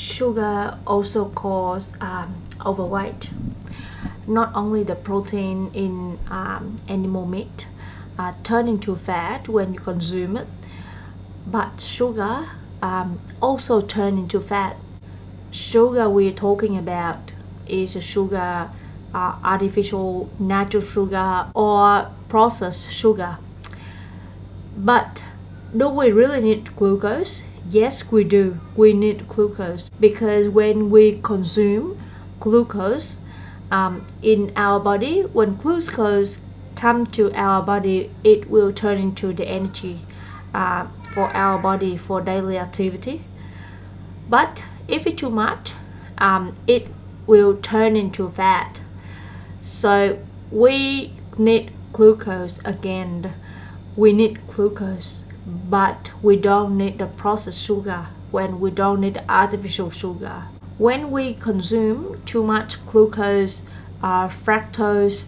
Sugar also causes overweight. Not only the protein in animal meat turn into fat when you consume it, but sugar also turn into fat. Sugar we're talking about is a sugar, artificial, natural sugar, or processed sugar. But do we really need glucose? Yes, we do. We need glucose because when we consume glucose in our body, when glucose comes to our body, it will turn into the energy for our body for daily activity. But if it's too much, it will turn into fat. So we need glucose again. We need glucose, but we don't need the processed sugar when we don't need the artificial sugar. When we consume too much glucose, fructose,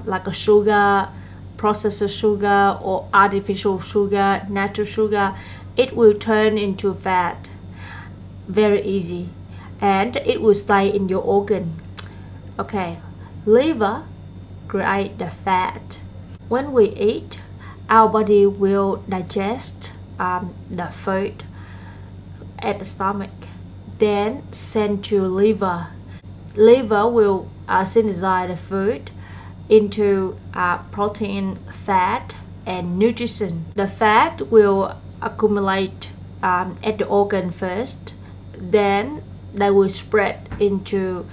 like a sugar, processed sugar or artificial sugar, natural sugar, it will turn into fat very easy, and it will stay in your organ. Okay, liver create the fat. When we eat, our body will digest the food at the stomach, then send to liver. Liver will synthesize the food into protein, fat, and nutrition. The fat will accumulate at the organ first, then they will spread into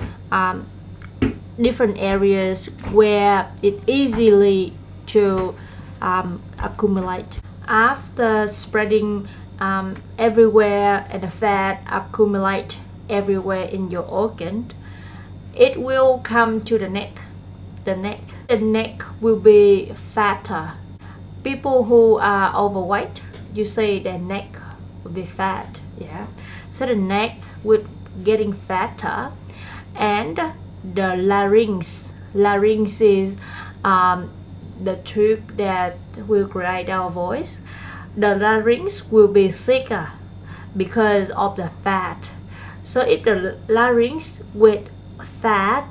different areas where it easily to accumulate. After spreading everywhere and the fat accumulate everywhere in your organ, it will come to the neck. The neck will be fatter. People who are overweight, you say their neck will be fat, yeah. So the neck will getting fatter, and the larynx is the tube that will create our voice. The larynx will be thicker because of the fat. So if the larynx with fat,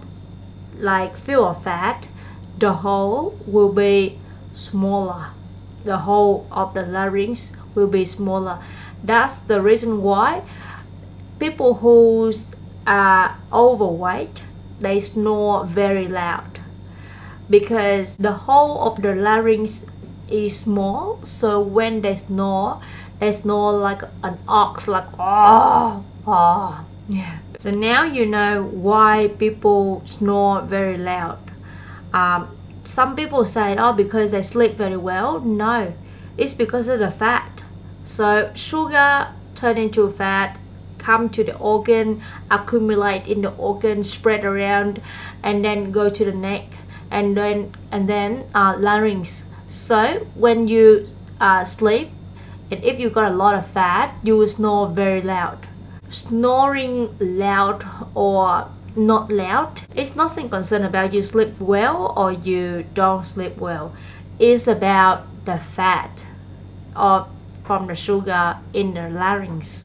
like full of fat, the hole will be smaller. The hole of the larynx will be smaller. That's the reason why people who are overweight, they snore very loud, because the hole of the larynx is small. So when they snore like an ox, like yeah. So now you know why people snore very loud. Some people say, oh, because they sleep very well. No, it's because of the fat. So sugar turn into fat, come to the organ, accumulate in the organ, spread around, and then go to the neck, and then larynx. So when you sleep, and if you got a lot of fat, you will snore very loud. Snoring loud or not loud, it's nothing concerned about you sleep well or you don't sleep well. It's about the fat or from the sugar in the larynx.